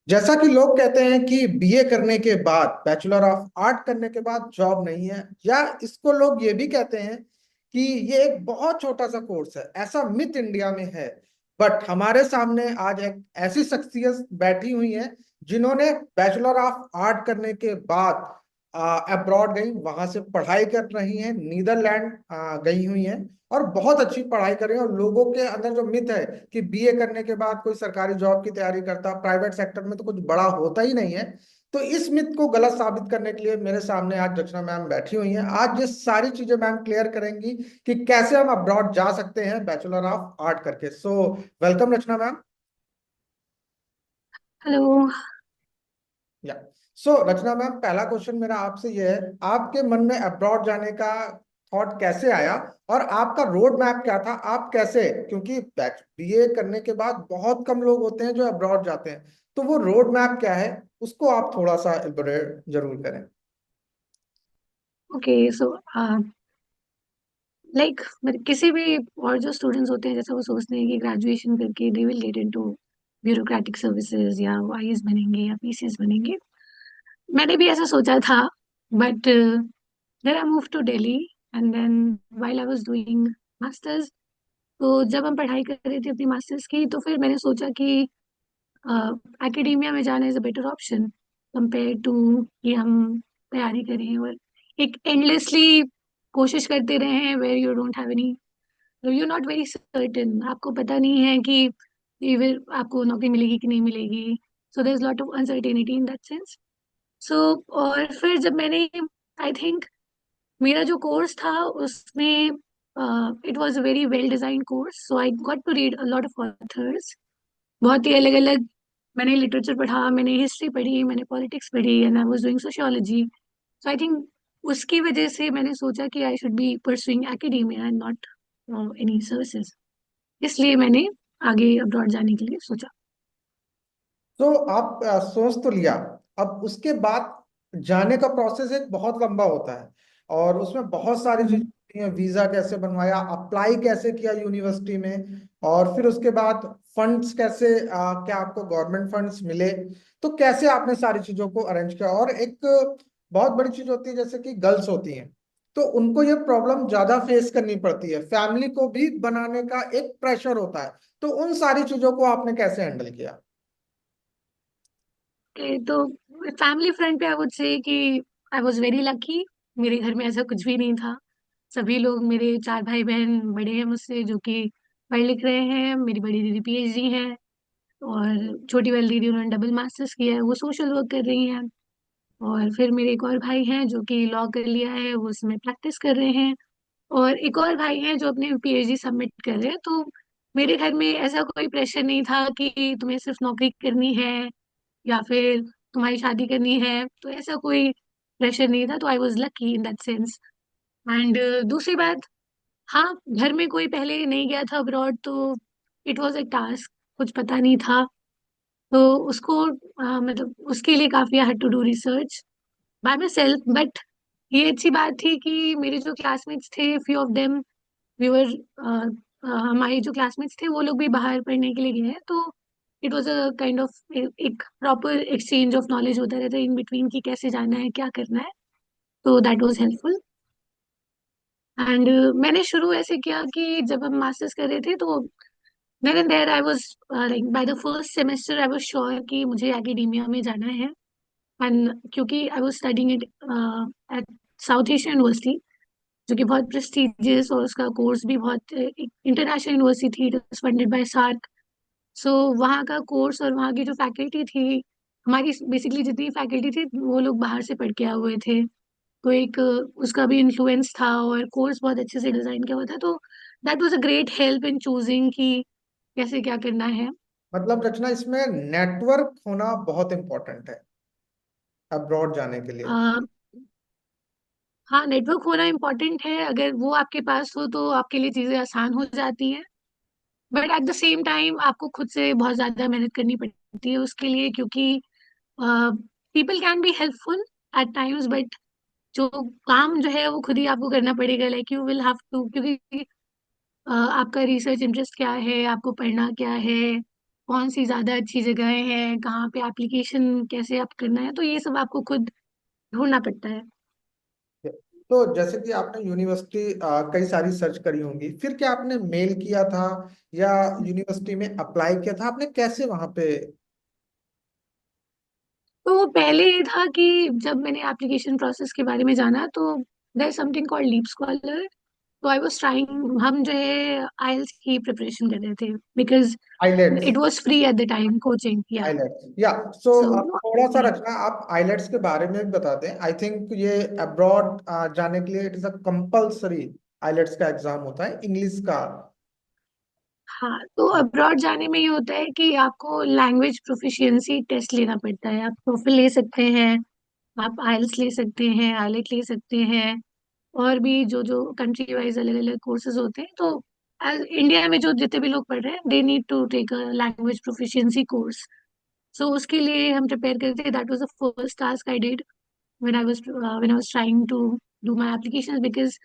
जैसा कि लोग कहते हैं कि बीए करने के बाद, बैचलर ऑफ आर्ट करने के बाद जॉब नहीं है, या इसको लोग ये भी कहते हैं कि ये एक बहुत छोटा सा कोर्स है। ऐसा मिथ इंडिया में है। बट हमारे सामने आज एक ऐसी शख्सियत बैठी हुई है जिन्होंने बैचलर ऑफ आर्ट करने के बाद अब्रॉड गई, वहां से पढ़ाई कर रही हैं, नीदरलैंड गई हुई हैं और बहुत अच्छी पढ़ाई कर रही हैं। और लोगों के अंदर जो मिथ है कि बीए करने के बाद कोई सरकारी जॉब की तैयारी करता, प्राइवेट सेक्टर में तो कुछ बड़ा होता ही नहीं है, तो इस मिथ को गलत साबित करने के लिए मेरे सामने आज रचना मैम बैठी हुई हैं। आज ये सारी चीजें मैम क्लियर करेंगी कि कैसे हम अब्रॉड जा सकते हैं बैचलर ऑफ आर्ट करके। सो वेलकम रचना मैम। हेलो। या सो रचना मैम, पहला क्वेश्चन मेरा आपसे ये है, आपके मन में अब्रॉड जाने का थॉट कैसे आया और आपका रोड मैप क्या था? आप कैसे, क्योंकि बीए करने के बाद बहुत कम लोग होते हैं जो अब्रॉड जाते हैं, तो वो रोड मैप क्या है उसको आप थोड़ा सा एलबोरेट जरूर करें। ओके सो लाइक किसी भी और जो स्टूडेंट्स होते हैं, जैसे वो सोचते हैं कि ग्रेजुएशन करके they will get into bureaucratic services या आईएएस बनेंगे या पीसीएस बनेंगे। मैंने भी ऐसा सोचा था, but then I move to Delhi and then while I was doing masters. तो जब हम पढ़ाई कर रहे थे अपनी मास्टर्स की, तो फिर मैंने सोचा कि एकेडेमिया में जाना is a better option compare to कि हम तैयारी करें और एक एंडलेसली कोशिश करते रहे where you don't have any, you not very certain, आपको पता नहीं है कि इवन आपको नौकरी मिलेगी कि नहीं मिलेगी। So there is lot of uncertainty in that sense. So और फिर जब मैंने, आई थिंक मेरा जो कोर्स था उसमें it was a very well design course, so I got to read a lot of authors, बहुत ही अलग अलग। मैंने लिटरेचर पढ़ा, मैंने हिस्ट्री पढ़ी, मैंने पॉलिटिक्स पढ़ी and I was doing sociology. So I think उसकी वजह से मैंने सोचा कि I should be pursuing academia and not any services. इसलिए मैंने आगे अब्रॉड जाने के लिए सोचा। तो आप सोच तो लिया, अब उसके बाद जाने का प्रोसेस एक बहुत लंबा होता है और उसमें बहुत सारी चीजें हम्म। होती हैं। वीजा कैसे बनवाया, अप्लाई कैसे किया यूनिवर्सिटी में, और फिर उसके बाद फंड्स कैसे, क्या आपको गवर्नमेंट फंड्स मिले, तो कैसे आपने सारी चीजों को अरेंज किया। और एक बहुत बड़ी चीज होती है जैसे कि गर्ल्स होती हैं, तो उनको ये प्रॉब्लम ज्यादा फेस करनी पड़ती है, फैमिली को भी बनाने का एक प्रेशर होता है। तो उन सारी चीजों को आपने कैसे हैंडल किया? तो फैमिली फ्रंट पे आई वुड से कि आई वाज वेरी लकी। मेरे घर में ऐसा कुछ भी नहीं था। सभी लोग, मेरे चार भाई बहन बड़े हैं मुझसे जो कि पढ़ लिख रहे हैं। मेरी बड़ी दीदी पीएचडी है और छोटी वाली दीदी उन्होंने डबल मास्टर्स किया है, वो सोशल वर्क कर रही हैं। और फिर मेरे एक और भाई हैं जो कि लॉ कर लिया है, वो उसमें प्रैक्टिस कर रहे हैं। और एक और भाई हैं जो अपने पीएचडी सबमिट कर रहे हैं। तो मेरे घर में ऐसा कोई प्रेशर नहीं था कि तुम्हें सिर्फ नौकरी करनी है या फिर तुम्हारी शादी करनी है, तो ऐसा कोई प्रेशर नहीं था। तो I was lucky in that sense. And दूसरी बात, हाँ, घर में कोई पहले नहीं गया था अब्रॉड, तो इट वॉज अ टास्क, कुछ पता नहीं था। तो उसको मतलब उसके लिए काफी I had to do research by myself. बट ये अच्छी बात थी कि मेरे जो क्लासमेट्स थे, few of them we were, हमारे जो क्लासमेट्स थे वो लोग भी बाहर पढ़ने के लिए गए हैं। तो it was a kind of एक प्रॉपर एक्सचेंज ऑफ नॉलेज होता रहता है इन बिटवीन कि कैसे जाना है, क्या करना है। तो दैट वाज हेल्पफुल। एंड मैंने शुरू ऐसे किया कि जब हम मास्टर्स कर रहे थे, तो then and there I was like by the first semester I was sure कि मुझे एकेडेमिया में जाना है। एंड क्योंकि I was studying it at South Asian University, जो कि बहुत प्रेस्टिजियस, और उसका कोर्स भी बहुत इंटरनेशनल यूनिवर्सिटी थी, it was funded by SAARC. So वहाँ का कोर्स और वहाँ की जो फैकल्टी थी, हमारी बेसिकली जितनी फैकल्टी थी वो लोग बाहर से पढ़ के आए हुए थे। तो एक उसका भी इन्फ्लुएंस था और कोर्स बहुत अच्छे से डिजाइन किया हुआ था। तो that was a great help in choosing कि कैसे क्या करना है। मतलब रचना, इसमें नेटवर्क होना बहुत इंपॉर्टेंट है अब्रॉड जाने के लिए। अ, हाँ, नेटवर्क होना इम्पोर्टेंट है। अगर वो आपके पास हो तो आपके लिए चीज़ें आसान हो जाती हैं। But at the same time आपको खुद से बहुत ज़्यादा मेहनत करनी पड़ती है उसके लिए, क्योंकि people can be helpful eight times, but जो काम जो है वो खुद ही आपको करना पड़ेगा। Like you will have to, क्योंकि आपका रिसर्च इंटरेस्ट क्या है, आपको पढ़ना क्या है, कौन सी ज्यादा अच्छी जगह है, कहाँ पे एप्लीकेशन कैसे आप करना है, तो ये सब आपको खुद ढूंढना पड़ता है। तो जैसे कि आपने यूनिवर्सिटी कई सारी सर्च करी होंगी, फिर क्या आपने मेल किया था या यूनिवर्सिटी में अप्लाई किया था, आपने कैसे वहां पे? तो पहले ये था कि जब मैंने एप्लीकेशन प्रोसेस के बारे में जाना, तो there something called leap scholar. तो आई वाज ट्राइंग, हम जो है आइल्स की प्रिपरेशन कर रहे थे, because IELTS. It was free at the time coaching, या आइलेट्स या सो सो आप थोड़ा सा रचना, आप आइलेट्स के बारे में भी बता दें। आई थिंक ये अब्रॉड जाने के लिए it is a compulsory, IELTS का एग्जाम होता है इंग्लिश का। हाँ, तो अब्रॉड जाने में ये होता है कि आपको लैंग्वेज प्रोफिशिएंसी टेस्ट लेना पड़ता है। आप टोफल ले सकते हैं, आप आइल्स ले सकते हैं, आइलेट ले सकते हैं, और भी जो जो कंट्री वाइज अलग अलग कोर्सेज होते हैं। तो इंडिया में जो जितने भी लोग पढ़ रहे हैं, they need to take a language proficiency course. So उसके लिए हम प्रिपेयर करते थे। That was the first task I did when I was trying to do my application, because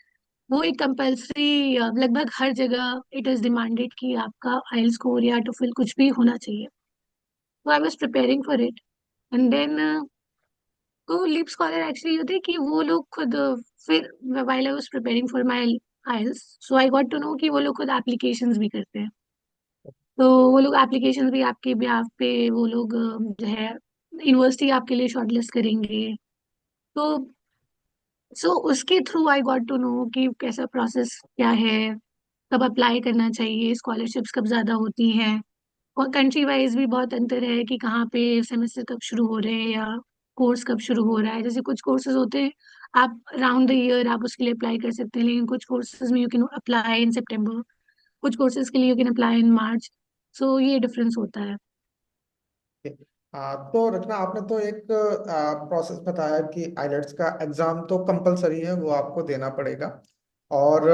वो एक कंपल्सरी, लगभग हर जगह इट इज डिमांडेड कि आपका आइल स्कोर या टोफल कुछ भी होना चाहिए। तो आई was preparing for it, and then तो लीप स्कॉलर एक्चुअली होते हैं कि वो लोग खुद फिर while I was preparing for my IELTS, so I got to know कि वो लोग खुद एप्लीकेशंस भी करते हैं। तो वो लोग एप्लीकेशंस भी आपके बिहाफ पे, वो लोग जो है यूनिवर्सिटी आपके लिए शॉर्टलिस्ट करेंगे। तो सो उसके through I got to know कि कैसा प्रोसेस क्या है, कब अप्लाई करना चाहिए, स्कॉलरशिप्स कब ज्यादा होती हैं, और कंट्री वाइज भी बहुत अंतर है कि कहाँ पे सेमेस्टर कब शुरू हो रहे हैं या कोर्स कब शुरू हो रहा है। जैसे कुछ कोर्सेज होते हैं, आप राउंड द ईयर आप उसके लिए अप्लाई कर सकते हैं, लेकिन कुछ कोर्सेज में यू कैन अप्लाई इन सितंबर, कुछ कोर्सेज के लिए यू कैन अप्लाई इन मार्च। सो ये डिफरेंस होता है। तो रचना, आपने तो एक प्रोसेस बताया कि आइलेट्स का एग्जाम तो कंपलसरी है, वो आपको देना पड़ेगा। और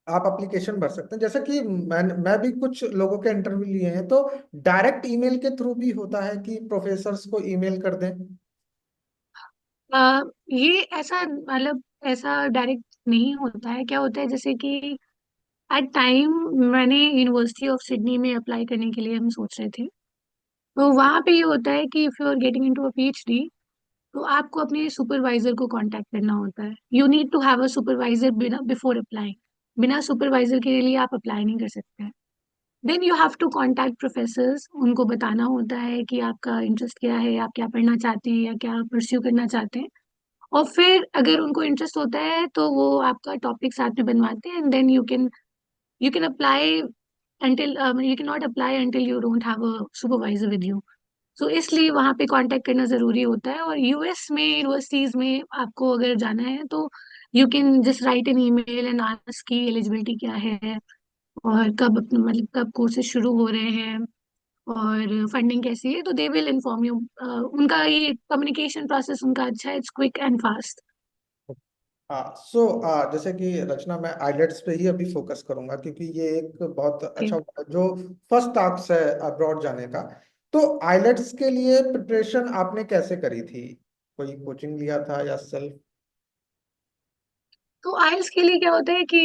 आप एप्लीकेशन भर सकते हैं, जैसे कि मैं भी कुछ लोगों के इंटरव्यू लिए हैं, तो डायरेक्ट ईमेल के थ्रू भी होता है कि प्रोफेसर्स को ईमेल कर दें। ये ऐसा मतलब ऐसा डायरेक्ट नहीं होता है। क्या होता है, जैसे कि एट टाइम मैंने यूनिवर्सिटी ऑफ सिडनी में अप्लाई करने के लिए हम सोच रहे थे। तो वहाँ पे ये होता है कि if you are getting into a PhD, तो आपको अपने सुपरवाइजर को कांटेक्ट करना होता है। You need to have a supervisor बिना बिफोर अप्लाइंग। बिना सुपरवाइजर के लिए आप अप्लाई नहीं कर सकते हैं। Then you have to contact professors, उनको बताना होता है कि आपका इंटरेस्ट क्या है, आप क्या पढ़ना चाहते हैं या क्या परस्यू करना चाहते हैं। और फिर अगर उनको इंटरेस्ट होता है तो वो आपका टॉपिक साथ में बनवाते हैं, and then you can apply until you cannot apply until you don't have a supervisor with you. सो इसलिए वहाँ पे कांटेक्ट करना जरूरी होता है। और यूएस में यूनिवर्सिटीज में आपको अगर जाना है, तो you can just write an email and ask की एलिजिबिलिटी क्या है, और मतलब कब कोर्सेज शुरू हो रहे हैं, और फंडिंग कैसी है, तो दे विल इन्फॉर्म यू। उनका ये कम्युनिकेशन प्रोसेस उनका अच्छा है, इट्स क्विक एंड फास्ट। हाँ, सो जैसे कि रचना, मैं आइलेट्स पे ही अभी फोकस करूंगा क्योंकि ये एक बहुत अच्छा जो फर्स्ट टास्क है अब्रॉड जाने का। तो आइलेट्स के लिए प्रिपरेशन आपने कैसे करी थी? कोई कोचिंग लिया था या सेल्फ? तो आइल्स के लिए क्या होता है कि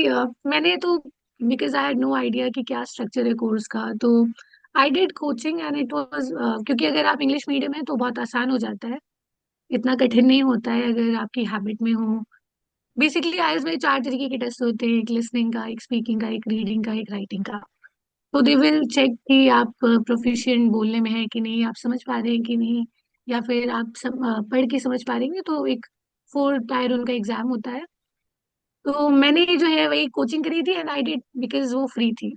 मैंने तो, because I had no idea कि क्या स्ट्रक्चर है कोर्स का, तो I did coaching and it was, क्योंकि अगर आप इंग्लिश मीडियम है तो बहुत आसान हो जाता है, इतना कठिन नहीं होता है अगर आपकी हैबिट में हो। बेसिकली आइल्स में चार तरीके के टेस्ट होते हैं, एक लिसनिंग का, एक स्पीकिंग का, एक रीडिंग का, एक राइटिंग का। तो दे विल चेक कि आप प्रोफिशिएंट बोलने में है कि नहीं, आप समझ पा रहे हैं कि नहीं, या फिर आप पढ़ के समझ पा रहे हैं। तो एक 4 टायर उनका एग्जाम होता है। तो मैंने जो है वही कोचिंग करी थी, एंड आई डिड बिकॉज वो फ्री थी,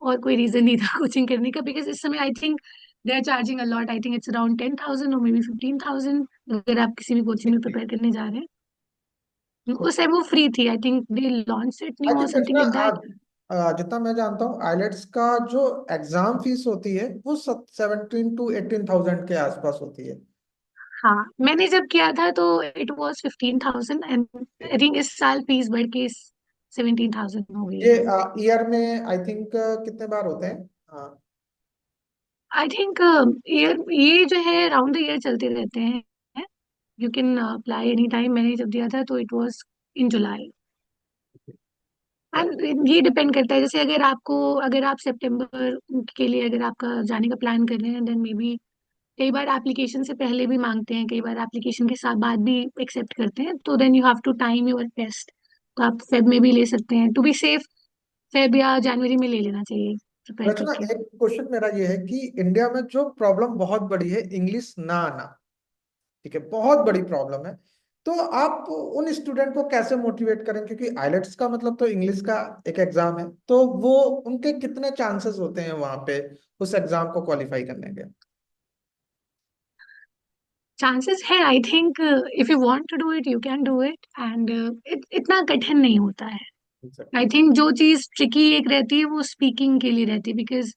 और कोई रीजन नहीं था कोचिंग करने का, बिकॉज इस समय I think they are charging a lot. I think it's around 10,000 और मे बी 15,000 अगर आप किसी भी कोचिंग में प्रिपेयर करने जा रहे हैं। उस टाइम वो फ्री थी, I think they launch it I knew और think something Rachna, like that. जितना मैं जानता हूँ आइलेट्स का जो एग्जाम फीस होती है वो 17 to 18,000 के आसपास होती है। हाँ, मैंने जब किया था तो it was 15,000, and I think इस साल फीस बढ़ के 17,000 हो गई ये है। ईयर में आई थिंक कितने बार होते हैं? हाँ। आई थिंक ये जो है राउंड द ईयर चलते रहते हैं। You can apply any time. मैंने जब दिया था तो it was in July. And ये डिपेंड करता है, जैसे अगर आप सितंबर के लिए अगर आपका जाने का प्लान कर रहे हैं, देन मे बी कई बार एप्लीकेशन से पहले भी मांगते हैं, कई बार एप्लीकेशन के साथ बाद भी एक्सेप्ट करते हैं, तो then you have to time your test. तो आप फेब में भी ले सकते हैं, टू बी सेफ फेब या जनवरी में ले लेना चाहिए प्रिपेयर रचना, करके। एक क्वेश्चन मेरा ये है कि इंडिया में जो प्रॉब्लम बहुत बड़ी है, इंग्लिश ना आना, ठीक है, बहुत बड़ी प्रॉब्लम है। तो आप उन स्टूडेंट को कैसे मोटिवेट करें, क्योंकि आइलेट्स का मतलब तो इंग्लिश का एक एग्जाम है, तो वो उनके कितने चांसेस होते हैं वहां पे उस एग्जाम को क्वालिफाई करने के? चांसेस है, I think if you want to do it you can do it, and इतना कठिन नहीं होता है। आई थिंक जो चीज ट्रिकी एक रहती है वो स्पीकिंग के लिए रहती है, बिकॉज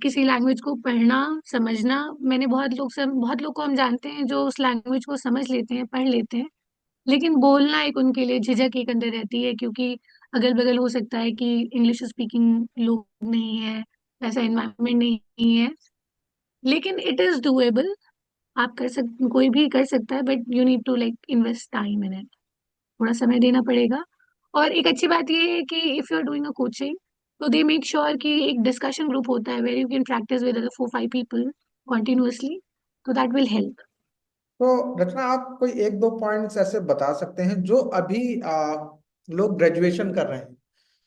किसी लैंग्वेज को पढ़ना समझना, मैंने बहुत लोग को हम जानते हैं जो उस लैंग्वेज को समझ लेते हैं, पढ़ लेते हैं, लेकिन बोलना एक उनके लिए झिझक एक अंदर रहती है, क्योंकि अगल बगल हो सकता है कि इंग्लिश स्पीकिंग लोग नहीं है, वैसा एनवायरनमेंट नहीं है। लेकिन इट इज डूएबल, कोई भी कर सकता है, but you need to like invest time in it, थोड़ा समय देना पड़ेगा। और एक अच्छी बात ये है कि if you are doing a coaching, तो दे मेक श्योर कि एक डिस्कशन ग्रुप होता है where you can practice with other 4-5 people continuously, तो दैट विल हेल्प। तो रचना, आप कोई एक दो पॉइंट्स ऐसे बता सकते हैं जो अभी लोग ग्रेजुएशन कर रहे हैं,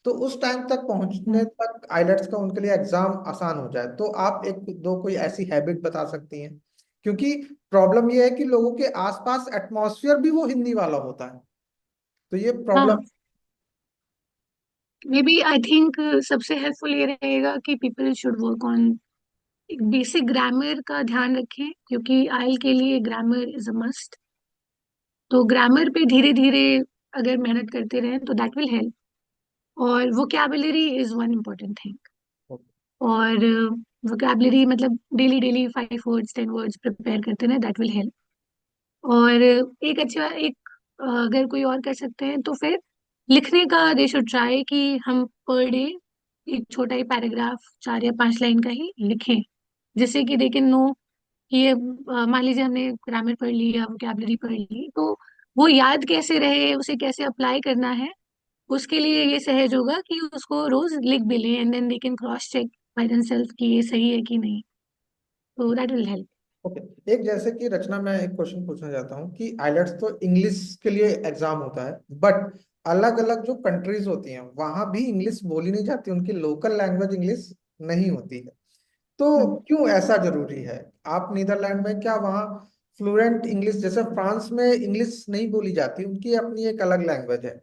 तो उस टाइम तक पहुंचने तक आइलेट्स का उनके लिए एग्जाम आसान हो जाए, तो आप एक दो कोई ऐसी हैबिट बता सकती हैं? क्योंकि प्रॉब्लम ये है कि लोगों के आसपास एटमॉस्फेयर भी वो हिंदी वाला होता है, तो ये प्रॉब्लम। हाँ, मे बी आई थिंक सबसे हेल्पफुल ये रहेगा कि people should work on basic grammar का ध्यान रखें, क्योंकि आइल के लिए ग्रामर इज अ मस्ट। तो ग्रामर पे धीरे धीरे अगर मेहनत करते रहें तो दैट विल हेल्प। और vocabulary is one important thing. और वोकैबुलरी मतलब daily daily 5 words 10 words prepare करते रहें, दैट विल हेल्प। और एक अच्छा एक अगर कोई और कर सकते हैं तो फिर लिखने का दे शुड ट्राई कि हम पर डे एक छोटा ही पैराग्राफ 4 या 5 लाइन का ही लिखें, जिससे कि दे कैन नो कि ये मान लीजिए हमने ग्रामर पढ़ ली या वोकैबुलरी पढ़ ली, तो वो याद कैसे रहे, उसे कैसे अप्लाई करना है, उसके लिए ये सहज होगा कि उसको रोज लिख भी लें, and then they can cross check by themselves कि ये सही है कि नहीं। तो दैट विल हेल्प। ओके, एक जैसे कि रचना, मैं एक क्वेश्चन पूछना चाहता हूँ कि आइलेट्स तो इंग्लिश के लिए एग्जाम होता है, बट अलग अलग जो कंट्रीज होती हैं वहां भी इंग्लिश बोली नहीं जाती, उनकी लोकल लैंग्वेज इंग्लिश नहीं होती है। तो क्यों ऐसा जरूरी है? आप नीदरलैंड में, क्या वहाँ फ्लुएंट इंग्लिश, जैसे फ्रांस में इंग्लिश नहीं बोली जाती, उनकी अपनी एक अलग लैंग्वेज है,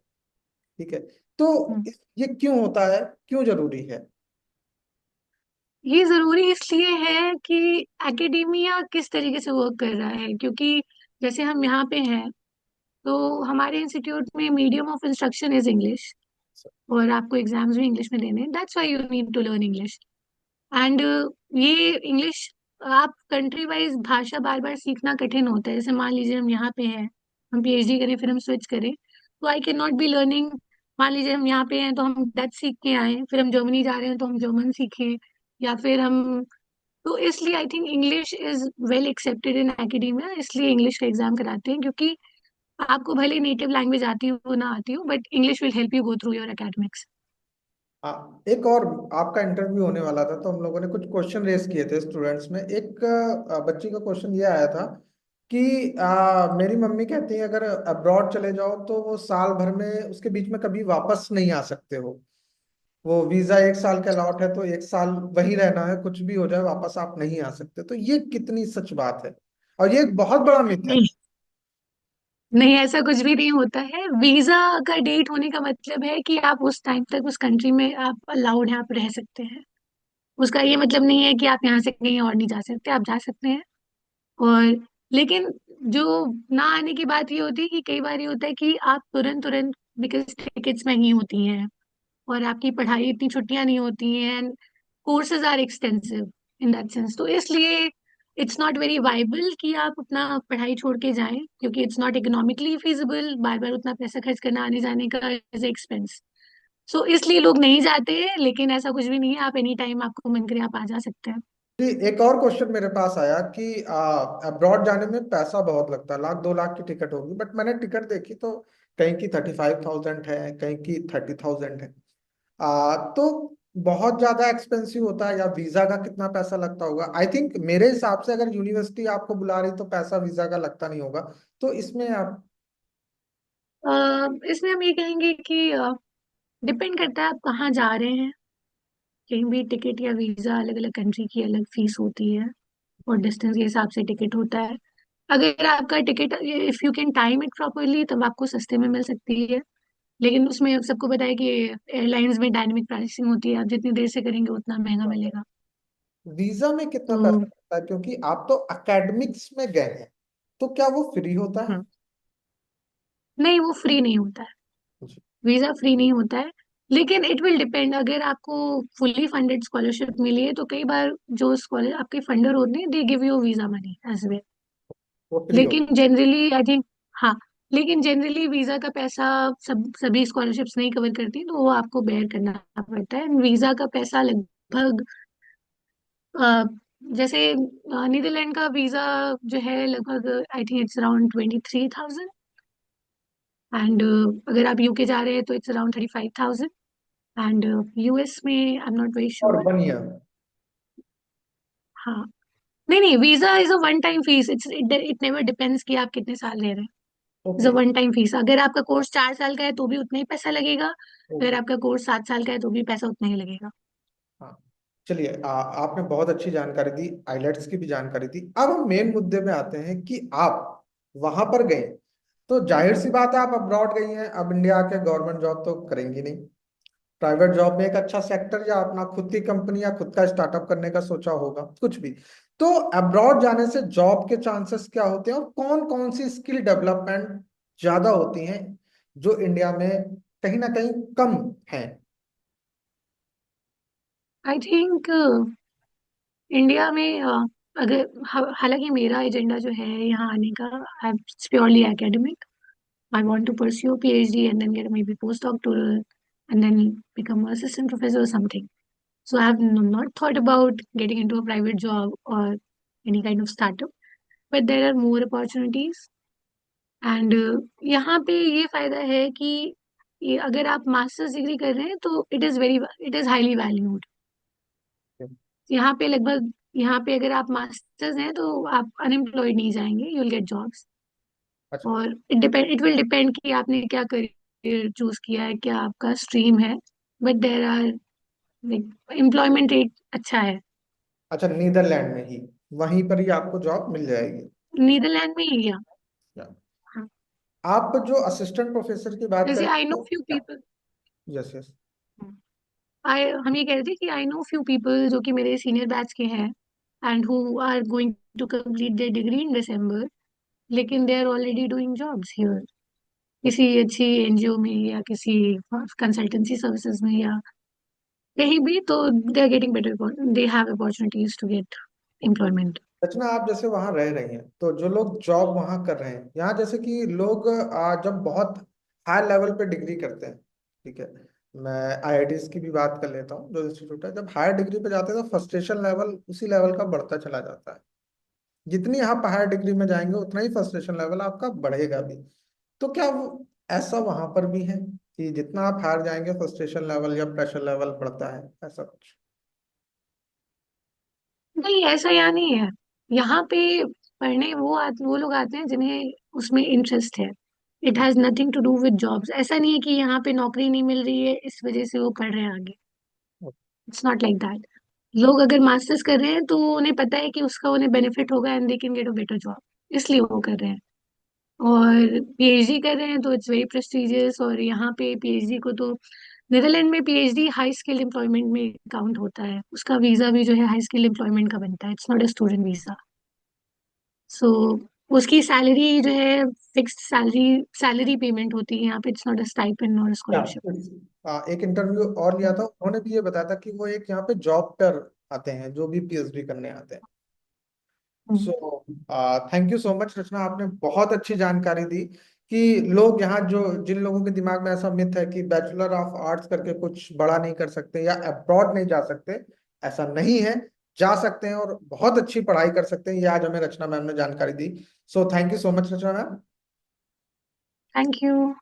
ठीक है, तो ये क्यों होता है, क्यों जरूरी है? ये जरूरी इसलिए है कि एकेडेमिया किस तरीके से वर्क कर रहा है, क्योंकि जैसे हम यहाँ पे हैं, तो हमारे इंस्टीट्यूट में medium of instruction is English, और आपको एग्जाम्स भी इंग्लिश में देने हैं, that's why you need to learn English. And ये इंग्लिश, आप कंट्री वाइज भाषा बार बार सीखना कठिन होता है। जैसे मान लीजिए हम यहाँ पे हैं, हम पीएचडी करें फिर हम स्विच करें, तो I can not be learning. मान लीजिए हम यहाँ पे हैं तो हम डच सीख के आए, फिर हम जर्मनी जा रहे हैं तो हम जर्मन सीखें, या फिर हम, तो इसलिए I think English is well accepted in academia, इसलिए इंग्लिश का एग्जाम कराते हैं, क्योंकि आपको भले नेटिव लैंग्वेज आती हो ना आती हो, but English will help you go through your academics. एक और, आपका इंटरव्यू होने वाला था तो हम लोगों ने कुछ क्वेश्चन रेस किए थे स्टूडेंट्स में। एक बच्ची का क्वेश्चन ये आया था कि मेरी मम्मी कहती है अगर अब्रॉड चले जाओ तो वो साल भर में, उसके बीच में कभी वापस नहीं आ सकते हो, वो वीजा 1 साल का अलॉट है, तो 1 साल वहीं रहना है, कुछ भी हो जाए वापस आप नहीं आ सकते, तो ये कितनी सच बात है? और ये एक बहुत बड़ा मिथ है। नहीं, नहीं, ऐसा कुछ भी नहीं होता है। वीजा का डेट होने का मतलब है कि आप उस टाइम तक उस कंट्री में आप अलाउड हैं, आप रह सकते हैं। उसका ये मतलब नहीं है कि आप यहाँ से कहीं और नहीं जा सकते, आप जा सकते हैं। और लेकिन जो ना आने की बात ये होती है कि कई बार ये होता है कि आप तुरंत तुरंत, बिकॉज टिकट्स महंगी होती हैं और आपकी पढ़ाई इतनी छुट्टियां नहीं होती हैं, and courses are extensive in that sense, तो इसलिए इट्स नॉट वेरी वाइबल कि आप अपना पढ़ाई छोड़ के जाएं, क्योंकि इट्स नॉट इकोनॉमिकली फिजिबल बार बार उतना पैसा खर्च करना आने जाने का एज एक्सपेंस। सो इसलिए लोग नहीं जाते हैं, लेकिन ऐसा कुछ भी नहीं है, आप एनी टाइम आपको मन करे आप आ जा सकते हैं। जी, एक और क्वेश्चन मेरे पास आया कि अब्रॉड जाने में पैसा बहुत लगता है, 1 लाख 2 लाख की टिकट होगी, बट मैंने टिकट देखी तो कहीं की 35,000 है, कहीं की 30,000 है। तो बहुत ज्यादा एक्सपेंसिव होता है, या वीजा का कितना पैसा लगता होगा? आई थिंक मेरे हिसाब से अगर यूनिवर्सिटी आपको बुला रही तो पैसा वीजा का लगता नहीं होगा। तो इसमें आप। इसमें हम ये कहेंगे कि डिपेंड करता है आप कहाँ जा रहे हैं। कहीं भी टिकट या वीजा अलग अलग कंट्री की अलग फीस होती है, और डिस्टेंस के हिसाब से टिकट होता है। अगर आपका ticket, if you can time it properly, तब आपको सस्ते में मिल सकती है। लेकिन उसमें सबको पता है कि एयरलाइंस में डायनेमिक प्राइसिंग होती है, आप जितनी देर से करेंगे उतना महंगा मिलेगा। वीजा में कितना तो पैसा लगता है, क्योंकि आप तो एकेडमिक्स में गए हैं, तो क्या वो फ्री होता है? हाँ, नहीं वो फ्री नहीं होता है। जी। वीजा फ्री नहीं होता है। लेकिन इट विल डिपेंड, अगर आपको फुल्ली फंडेड स्कॉलरशिप मिली है तो कई बार जो स्कॉलर आपके फंडर होते हैं they give you visa money as well. वो फ्री हो। लेकिन जनरली आई थिंक, हाँ, लेकिन जनरली वीजा का पैसा सभी स्कॉलरशिप्स नहीं कवर करती, तो वो आपको बेयर करना पड़ता है। वीजा का पैसा लगभग अ, जैसे नीदरलैंड का वीजा जो है लगभग आई थिंक इट्स अराउंड 23,000। एंड अगर आप यूके जा रहे हैं तो इट्स अराउंड 35,000। एंड यूएस में आई एम नॉट वेरी और श्योर। 1 ईयर? हाँ, नहीं नहीं, visa is a one time fees, it never depends कि आप कितने साल ले रहे हैं। Is a okay. One time fees. अगर आपका कोर्स 4 साल का है तो भी उतना ही पैसा लगेगा, अगर ओके। आपका कोर्स 7 साल का है तो भी पैसा उतना ही लगेगा। हाँ, चलिए, आपने बहुत अच्छी जानकारी दी, आइलेट्स की भी जानकारी दी। अब हम मेन मुद्दे पे आते हैं कि आप वहां पर गए, तो जाहिर सी बात है आप अब्रॉड गई हैं, अब इंडिया आके गवर्नमेंट जॉब तो करेंगी नहीं। प्राइवेट जॉब में एक अच्छा सेक्टर, या अपना खुद की कंपनी या खुद का स्टार्टअप करने का सोचा होगा, कुछ भी। तो अब्रॉड जाने से जॉब के चांसेस क्या होते हैं, और कौन कौन सी स्किल डेवलपमेंट ज्यादा होती हैं जो इंडिया में कहीं ना कहीं कम है? आई थिंक इंडिया में अगर हालांकि मेरा एजेंडा जो है यहाँ आने का, I purely academic. I want to pursue PhD and then get maybe post doctoral and then become assistant professor और something. So I have not thought about getting into a private job or any kind of startup, but there are more opportunities. And यहाँ पे ये फायदा है कि ये अगर आप मास्टर्स डिग्री कर रहे हैं तो इट इज हाईली वैल्यूड। यहाँ पे लगभग, यहाँ पे अगर आप मास्टर्स हैं तो आप अनएम्प्लॉयड नहीं जाएंगे, यू विल गेट जॉब्स। अच्छा। और इट विल डिपेंड कि आपने क्या करियर चूज किया है, क्या आपका स्ट्रीम है। But there are like employment rate अच्छा है। अच्छा, नीदरलैंड में ही, वहीं पर ही आपको जॉब मिल जाएगी? नीदरलैंड में ही, या या, हाँ। आप जो असिस्टेंट प्रोफेसर की बात जैसे करें आई नो तो फ्यू क्या? People, yes, yes. आई हम ये कह रहे थे कि आई नो फ्यू पीपल जो कि मेरे सीनियर बैच के हैं, and who are going to complete their degree in December, लेकिन they are already doing jobs here किसी अच्छी एनजीओ में या किसी कंसल्टेंसी सर्विसेज में या कहीं भी, तो they are getting better, they have opportunities to get employment. Rachna, आप जैसे वहां रह रही हैं, तो जो लोग जॉब वहां कर रहे हैं, यहाँ जैसे कि लोग जब बहुत हाई लेवल पे डिग्री करते हैं, ठीक है, मैं आईआईटीज की भी बात कर लेता हूँ, जो इंस्टीट्यूट है, जब हायर डिग्री पे जाते हैं तो फ्रस्ट्रेशन लेवल उसी लेवल का बढ़ता चला जाता है। जितनी आप हायर डिग्री में जाएंगे उतना ही फ्रस्ट्रेशन लेवल आपका बढ़ेगा भी। तो क्या ऐसा वहां पर भी है कि जितना आप हायर जाएंगे फ्रस्ट्रेशन लेवल या प्रेशर लेवल बढ़ता है, ऐसा कुछ? नहीं, ऐसा यहाँ नहीं है। यहाँ पे पढ़ने वो लोग आते हैं जिन्हें उसमें इंटरेस्ट है। It has nothing to do with jobs. ऐसा नहीं है कि यहाँ पे नौकरी नहीं मिल रही है इस वजह से वो पढ़ रहे हैं आगे। It's not like that. लोग अगर मास्टर्स कर रहे हैं तो उन्हें पता है कि उसका उन्हें बेनिफिट होगा and they can get a better job, इसलिए वो कर रहे हैं। और पीएचडी कर रहे हैं तो इट्स वेरी प्रेस्टिजियस। और यहाँ पे पीएचडी को तो, नीदरलैंड में पीएचडी हाई स्किल्ड एम्प्लॉयमेंट में काउंट होता है, उसका वीजा भी जो है हाई स्किल्ड एम्प्लॉयमेंट का बनता है, it's not a student visa. So उसकी सैलरी जो है फिक्स्ड सैलरी सैलरी पेमेंट होती है यहाँ पे, इट्स नॉट अ स्टाइपेंड और क्या, स्कॉलरशिप। एक इंटरव्यू और लिया था, उन्होंने भी ये बताया था कि वो एक यहाँ पे जॉब पर आते हैं जो भी पीएचडी करने आते हैं। So thank you so much Rachna, आपने बहुत अच्छी जानकारी दी कि लोग यहाँ, जो जिन लोगों के दिमाग में ऐसा मिथ है कि बैचलर ऑफ आर्ट्स करके कुछ बड़ा नहीं कर सकते या अब्रॉड नहीं जा सकते, ऐसा नहीं है। जा सकते हैं और बहुत अच्छी पढ़ाई कर सकते हैं, ये आज हमें रचना मैम ने जानकारी दी। So thank you so much Rachna ma'am. Thank you.